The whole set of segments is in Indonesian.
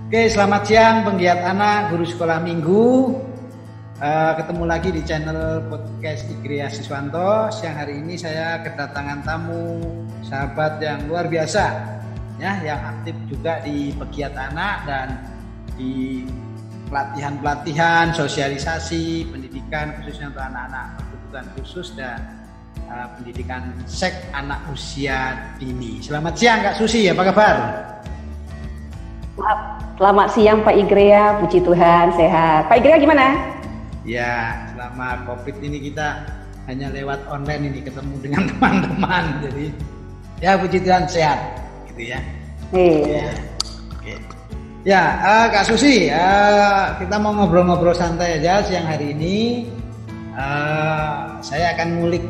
Oke, selamat siang penggiat anak, guru sekolah minggu. Ketemu lagi di channel podcast Igria Siswanto. Siang hari ini saya kedatangan tamu sahabat yang luar biasa, ya, yang aktif juga di pegiat anak dan di pelatihan-pelatihan, sosialisasi, pendidikan khususnya untuk anak-anak berkebutuhan khusus dan pendidikan seks anak usia dini. Selamat siang Kak Susi, apa kabar? Selamat siang Pak Igria, puji Tuhan sehat. Pak Igria gimana? Ya, selama COVID ini kita hanya lewat online ini ketemu dengan teman-teman, jadi ya puji Tuhan sehat, gitu ya. Iya. Oke. Ya, Kak Susi, kita mau ngobrol-ngobrol santai aja siang hari ini. Saya akan ngulik.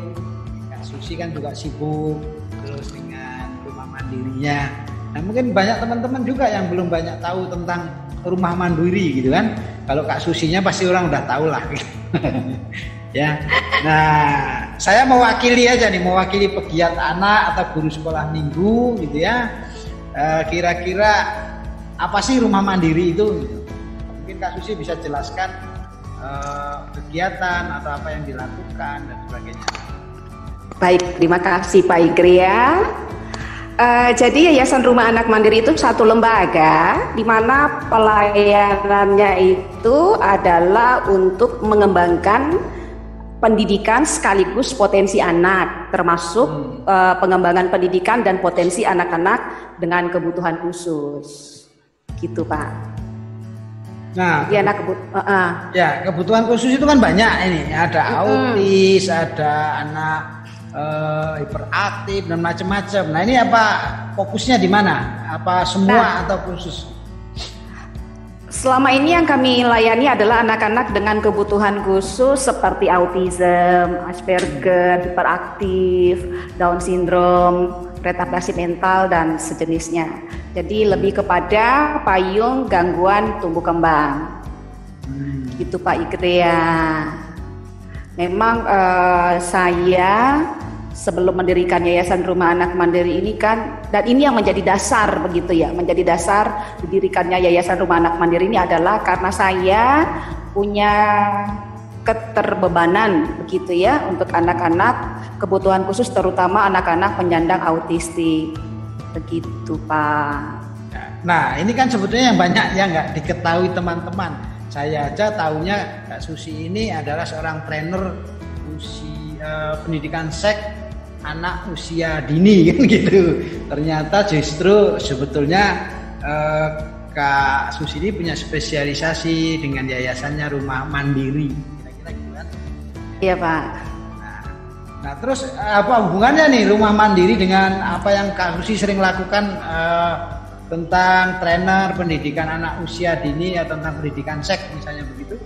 Kak Susi kan juga sibuk terus dengan rumah mandirinya. Nah, mungkin banyak teman-teman juga yang belum banyak tahu tentang rumah mandiri gitu kan. Kalau Kak Susinya pasti orang udah tahu lah. Ya. Nah, saya mewakili pegiat anak atau guru sekolah minggu gitu ya. Kira-kira apa sih rumah mandiri itu? Mungkin Kak Susi bisa jelaskan kegiatan atau apa yang dilakukan dan sebagainya. Baik, terima kasih Pak Igria. Jadi Yayasan Rumah Anak Mandiri itu satu lembaga di mana pelayanannya itu adalah untuk mengembangkan pendidikan sekaligus potensi anak, termasuk pengembangan pendidikan dan potensi anak-anak dengan kebutuhan khusus, gitu Pak. Nah, ya, kebutuhan khusus itu kan banyak ini, ada autis, ada anak hiperaktif dan macam-macam. Nah, ini apa fokusnya di mana? Apa semua atau khusus? Selama ini yang kami layani adalah anak-anak dengan kebutuhan khusus seperti autism, Asperger, hiperaktif, Down syndrome, retardasi mental dan sejenisnya. Jadi lebih kepada payung gangguan tumbuh kembang. Gitu Pak Igria. Memang saya sebelum mendirikan Yayasan Rumah Anak Mandiri ini kan, dan ini yang menjadi dasar begitu ya, menjadi dasar didirikannya Yayasan Rumah Anak Mandiri ini adalah karena saya punya keterbebanan begitu ya untuk anak-anak kebutuhan khusus, terutama anak-anak penyandang autistik begitu Pak. Nah, ini kan sebetulnya yang banyak yang nggak diketahui teman-teman. Saya aja tahunya Kak Susi ini adalah seorang trainer pendidikan seks anak usia dini kan gitu. Ternyata justru sebetulnya Kak Susi ini punya spesialisasi dengan yayasannya Rumah Mandiri. Kira-kira gitu kan? Iya Pak. Nah, terus apa hubungannya nih Rumah Mandiri dengan apa yang Kak Susi sering lakukan tentang trainer pendidikan anak usia dini atau tentang pendidikan seks misalnya begitu?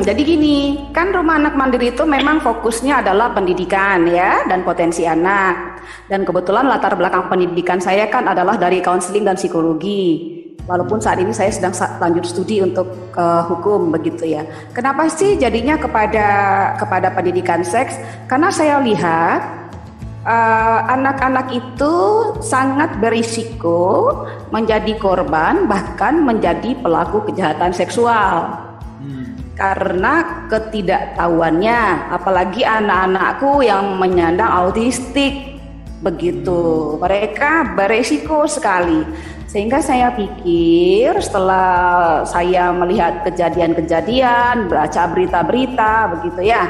Jadi gini, kan Rumah Anak Mandiri itu memang fokusnya adalah pendidikan ya dan potensi anak. Dan kebetulan latar belakang pendidikan saya kan adalah dari konseling dan psikologi. Walaupun saat ini saya sedang lanjut studi untuk hukum begitu ya. Kenapa sih jadinya kepada pendidikan seks? Karena saya lihat anak-anak itu sangat berisiko menjadi korban bahkan menjadi pelaku kejahatan seksual. Karena ketidaktahuannya, apalagi anak-anakku yang menyandang autistik begitu, mereka beresiko sekali. Sehingga saya pikir setelah saya melihat kejadian-kejadian, baca berita-berita begitu ya,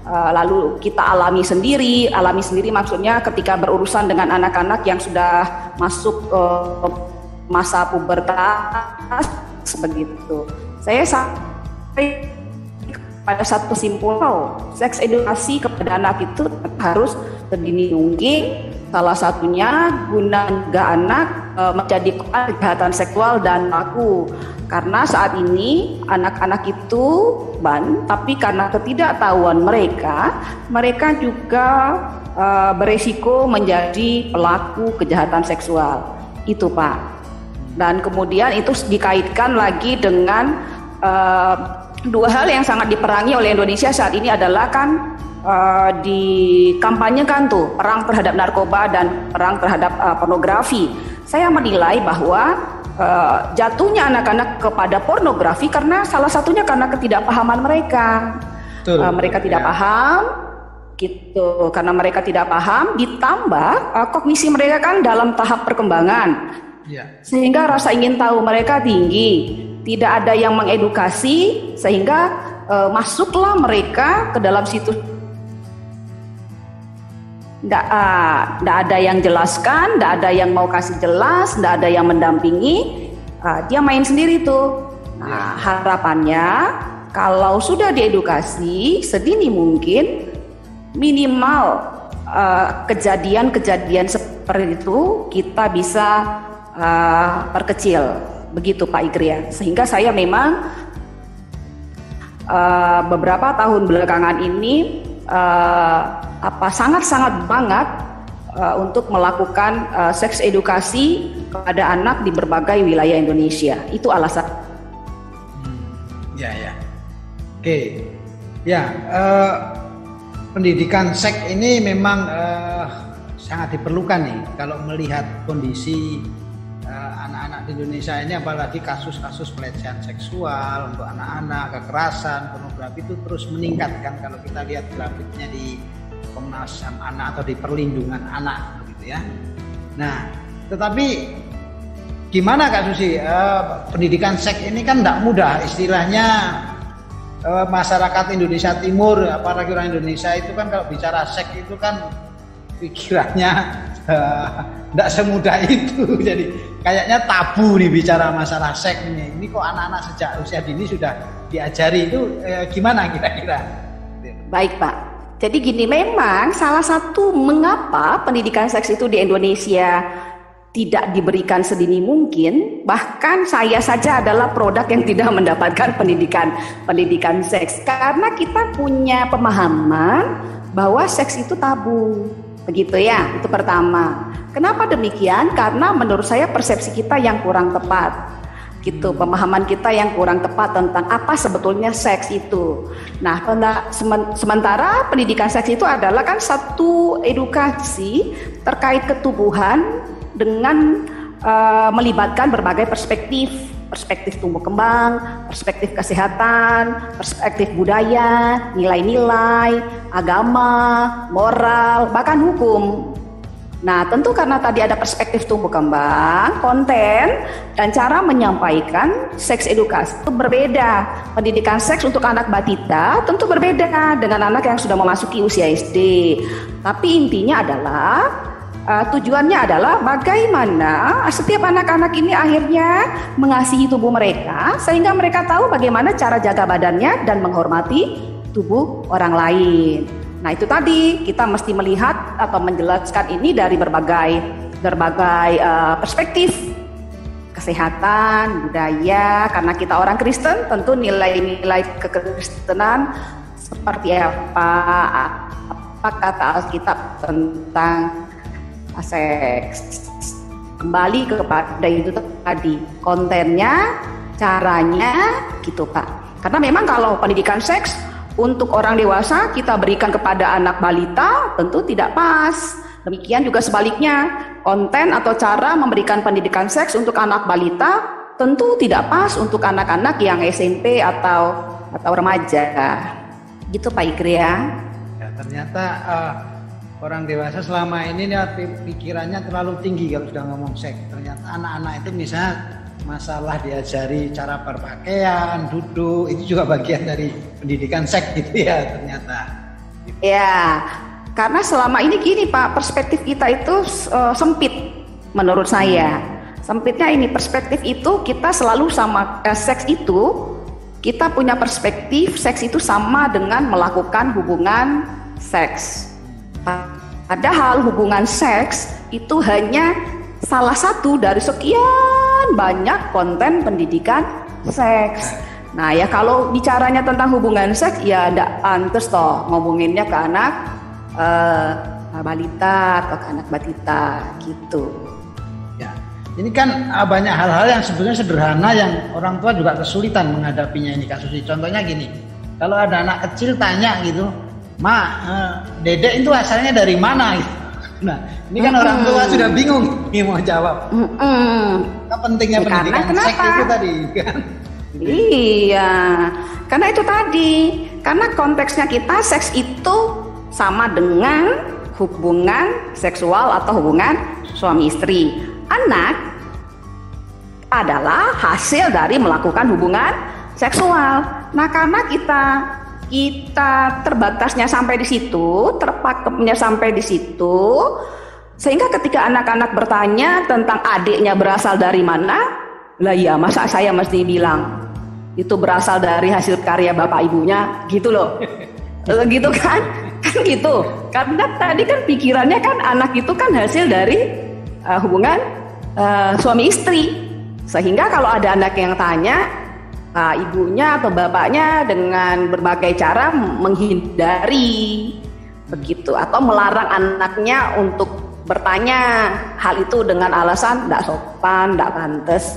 lalu kita alami sendiri maksudnya ketika berurusan dengan anak-anak yang sudah masuk masa pubertas begitu. Saya pada satu kesimpulan, seks edukasi kepada anak itu harus sedini mungkin. Salah satunya guna mencegah anak menjadi kejahatan seksual dan pelaku. Karena saat ini anak-anak itu tapi karena ketidaktahuan mereka juga beresiko menjadi pelaku kejahatan seksual. Itu Pak. Dan kemudian itu dikaitkan lagi dengan dua hal yang sangat diperangi oleh Indonesia saat ini adalah kan dikampanyekan tuh perang terhadap narkoba dan perang terhadap pornografi. Saya menilai bahwa jatuhnya anak-anak kepada pornografi karena salah satunya karena ketidakpahaman mereka. Mereka tidak paham gitu, karena mereka tidak paham ditambah kognisi mereka kan dalam tahap perkembangan. Sehingga rasa ingin tahu mereka tinggi, tidak ada yang mengedukasi sehingga masuklah mereka ke dalam situ. Nggak ada yang jelaskan, nggak ada yang mau kasih jelas, nggak ada yang mendampingi, dia main sendiri tuh. Nah, harapannya kalau sudah diedukasi sedini mungkin, minimal kejadian-kejadian seperti itu kita bisa perkecil, begitu Pak Igria. Sehingga saya memang beberapa tahun belakangan ini sangat-sangat banget untuk melakukan seks edukasi kepada anak di berbagai wilayah Indonesia. Itu alasan. Ya. Oke. Ya, pendidikan seks ini memang sangat diperlukan nih kalau melihat kondisi anak-anak di Indonesia ini, apalagi kasus-kasus pelecehan seksual untuk anak-anak, kekerasan, pornografi itu terus meningkat kan kalau kita lihat grafiknya di Komnas HAM Anak atau di perlindungan anak begitu ya. Nah, tetapi gimana Kak Susi, pendidikan seks ini kan tidak mudah, istilahnya masyarakat Indonesia Timur, apalagi orang Indonesia itu kan kalau bicara seks itu kan pikirannya tidak semudah itu, jadi kayaknya tabu nih bicara masalah seks ini. Ini kok anak-anak sejak usia dini sudah diajari, itu gimana kira-kira? Baik Pak. Jadi gini, memang salah satu mengapa pendidikan seks itu di Indonesia tidak diberikan sedini mungkin, bahkan saya saja adalah produk yang tidak mendapatkan pendidikan seks, karena kita punya pemahaman bahwa seks itu tabu, begitu ya. Itu pertama. Kenapa demikian? Karena menurut saya persepsi kita yang kurang tepat. Gitu, pemahaman kita yang kurang tepat tentang apa sebetulnya seks itu. Nah, sementara pendidikan seks itu adalah kan satu edukasi terkait ketubuhan dengan melibatkan berbagai perspektif tumbuh kembang, perspektif kesehatan, perspektif budaya, nilai-nilai, agama, moral, bahkan hukum. Nah, tentu karena tadi ada perspektif tumbuh kembang, konten, dan cara menyampaikan seks edukasi itu berbeda. Pendidikan seks untuk anak batita tentu berbeda dengan anak yang sudah memasuki usia SD. Tapi intinya adalah, tujuannya adalah bagaimana setiap anak-anak ini akhirnya mengasihi tubuh mereka, sehingga mereka tahu bagaimana cara jaga badannya dan menghormati tubuh orang lain. Nah, itu tadi kita mesti melihat atau menjelaskan ini dari berbagai perspektif kesehatan, budaya. Karena kita orang Kristen, tentu nilai-nilai kekristenan seperti apa kata Alkitab tentang seks. Kembali kepada itu tadi, kontennya, caranya, gitu Pak. Karena memang kalau pendidikan seks untuk orang dewasa kita berikan kepada anak balita tentu tidak pas. Demikian juga sebaliknya, konten atau cara memberikan pendidikan seks untuk anak balita tentu tidak pas untuk anak-anak yang SMP atau remaja. Gitu Pak Igri ya. Ya, ternyata orang dewasa selama ini pikirannya terlalu tinggi kalau sudah ngomong seks. Ternyata anak-anak itu misalnya masalah diajari cara berpakaian, duduk, itu juga bagian dari pendidikan seks gitu ya ternyata. Ya, karena selama ini gini Pak, perspektif kita itu sempit menurut saya. Sempitnya ini, perspektif itu kita selalu sama seks itu, kita punya perspektif seks itu sama dengan melakukan hubungan seks. Padahal hubungan seks itu hanya salah satu dari sekian banyak konten pendidikan seks. Nah ya, kalau bicaranya tentang hubungan seks ya tidak pantas toh ngomonginnya ke anak balita atau ke anak batita gitu. Ya, ini kan banyak hal-hal yang sebetulnya sederhana yang orang tua juga kesulitan menghadapinya ini kasusnya. Contohnya gini, kalau ada anak kecil tanya gitu, "Ma, dedek itu asalnya dari mana?" gitu. Nah, ini kan orang tua sudah bingung nih mau jawab. Apa pentingnya pendidikan seks itu tadi kan? Iya, karena itu tadi. Karena konteksnya kita seks itu sama dengan hubungan seksual atau hubungan suami istri. Anak adalah hasil dari melakukan hubungan seksual. Nah, karena kita terbatasnya sampai di situ, terpakemnya sampai di situ, sehingga ketika anak-anak bertanya tentang adiknya berasal dari mana, lah ya masa saya mesti bilang itu berasal dari hasil karya bapak ibunya, gitu loh. Gitu kan gitu. Karena tadi kan pikirannya kan anak itu kan hasil dari hubungan suami istri, sehingga kalau ada anak yang tanya, ibunya atau bapaknya dengan berbagai cara menghindari begitu, atau melarang anaknya untuk bertanya hal itu dengan alasan tidak sopan, tidak pantas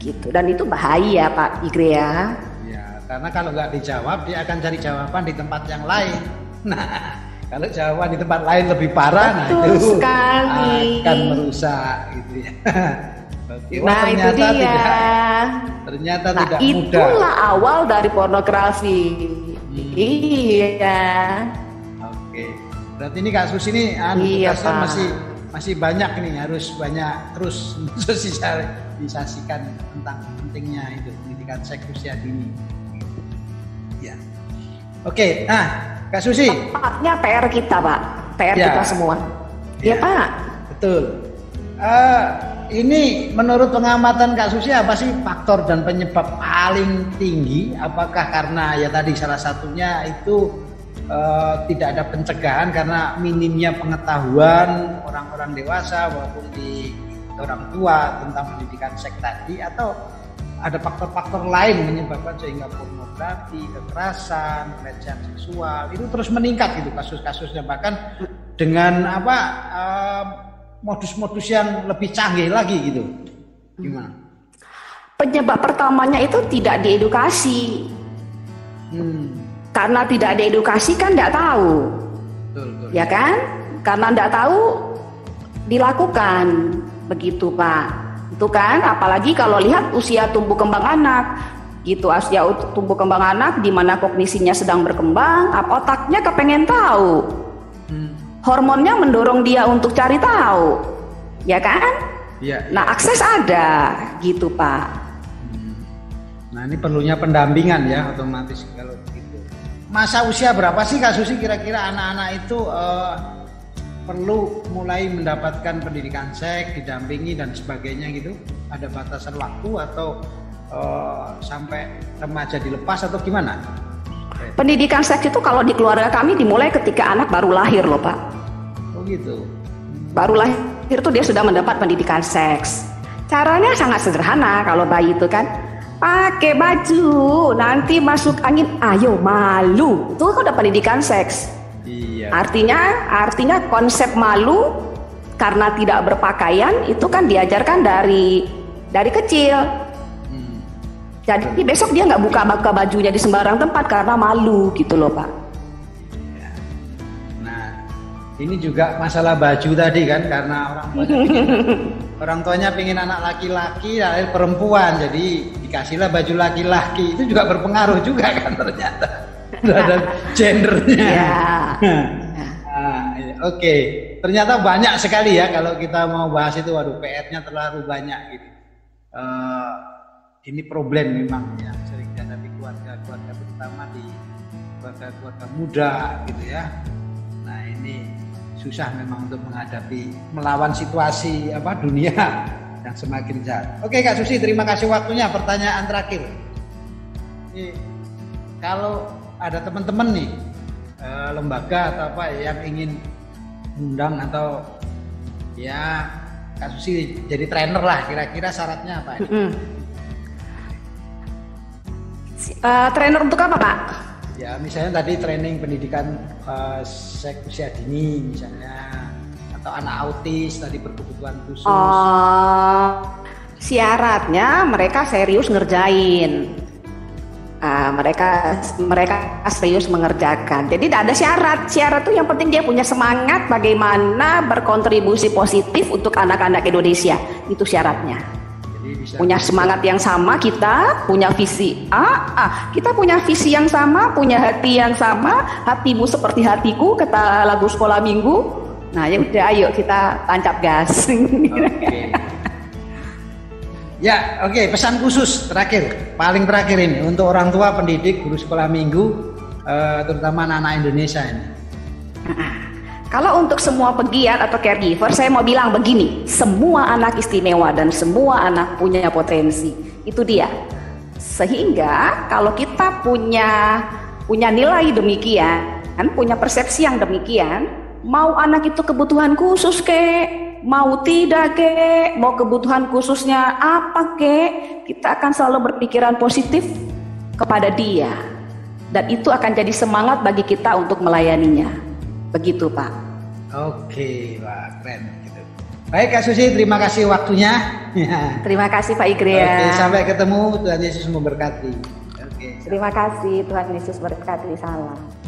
gitu, dan itu bahaya Pak Igre ya. Ya, karena kalau nggak dijawab dia akan cari jawaban di tempat yang lain. Nah, kalau jawaban di tempat lain lebih parah, betul nah itu sekali. Akan merusak gitu ya. Nah itu dia. Ternyata nah, tidak mudah. Itulah awal dari pornografi. Iya. Oke. Berarti ini kasus ini masih banyak nih, harus banyak terus sosialisasikan tentang pentingnya itu pendidikan seks usia dini. Ya. Oke. Nah, Kak Susi. Tepatnya PR kita Pak, PR kita semua. Ya Pak. Betul. Ini menurut pengamatan Kak Susi apa sih faktor dan penyebab paling tinggi? Apakah karena ya tadi salah satunya itu tidak ada pencegahan karena minimnya pengetahuan orang-orang dewasa maupun di orang tua tentang pendidikan seks tadi, atau ada faktor-faktor lain menyebabkan sehingga pornografi, kekerasan, pelecehan seksual itu terus meningkat gitu kasus-kasusnya, bahkan dengan modus-modus yang lebih canggih lagi gitu. Gimana? Penyebab pertamanya itu tidak diedukasi. Karena tidak diedukasi kan tidak tahu. Betul. Ya kan? Karena tidak tahu dilakukan. Begitu Pak. Itu kan apalagi kalau lihat usia tumbuh kembang anak. Gitu, usia tumbuh kembang anak di mana kognisinya sedang berkembang, otaknya kepengen tahu. Hormonnya mendorong dia untuk cari tahu, ya kan? Iya. Nah, akses ada, gitu Pak. Nah, ini perlunya pendampingan ya, otomatis kalau begitu. Masa usia berapa sih Kak Susi kira-kira anak-anak itu perlu mulai mendapatkan pendidikan seks, didampingi dan sebagainya gitu? Ada batasan waktu atau sampai remaja dilepas atau gimana? Pendidikan seks itu kalau di keluarga kami dimulai ketika anak baru lahir loh Pak. Gitu. Baru lahir itu dia sudah mendapat pendidikan seks. Caranya sangat sederhana kalau bayi itu kan pakai baju, nanti masuk angin, ayo malu. Itu kan udah pendidikan seks. Iya. Artinya konsep malu karena tidak berpakaian itu kan diajarkan dari kecil. Jadi besok dia nggak buka bajunya di sembarang tempat karena malu gitu loh Pak. Ini juga masalah baju tadi kan, karena orang tuanya pengen anak laki-laki, lahir perempuan, jadi dikasihlah baju laki-laki. Itu juga berpengaruh juga kan ternyata terhadap gendernya. Oke. Ternyata banyak sekali ya kalau kita mau bahas itu. Waduh, PR-nya terlalu banyak gitu. Ini problem memang yang sering dihadapi keluarga-keluarga, terutama di keluarga-keluarga muda gitu ya. Nah ini susah memang untuk melawan situasi dunia yang semakin jahat. Oke Kak Susi, terima kasih waktunya. Pertanyaan terakhir. Ini, kalau ada teman-teman nih lembaga atau apa yang ingin undang atau ya Kak Susi jadi trainer lah, kira-kira syaratnya apa? Trainer untuk apa Pak? Ya misalnya tadi training pendidikan seks usia dini misalnya, atau anak autis tadi berkebutuhan khusus. Syaratnya mereka serius ngerjain. mereka serius mengerjakan. Jadi tidak ada syarat. Syarat itu yang penting dia punya semangat bagaimana berkontribusi positif untuk anak-anak Indonesia. Itu syaratnya. Jadi punya semangat yang sama, kita punya visi. Kita punya visi yang sama, punya hati yang sama. Hatimu seperti hatiku, kata lagu sekolah minggu. Nah, ya udah, ayo kita tancap gas. Okay. Ya, oke. Pesan khusus terakhir, paling terakhir ini untuk orang tua, pendidik, guru sekolah minggu, terutama anak-anak Indonesia ini. Kalau untuk semua pegiat atau caregiver, saya mau bilang begini, semua anak istimewa dan semua anak punya potensi. Itu dia. Sehingga kalau kita punya nilai demikian, punya persepsi yang demikian, mau anak itu kebutuhan khusus mau tidak mau kebutuhan khususnya apa kita akan selalu berpikiran positif kepada dia, dan itu akan jadi semangat bagi kita untuk melayaninya. Begitu, Pak. Oke, wah, keren gitu. Baik, Kak Susi, terima kasih waktunya. Terima kasih, Pak Igria. Oke, sampai ketemu. Tuhan Yesus memberkati. Terima kasih, Tuhan Yesus berkati. Salam.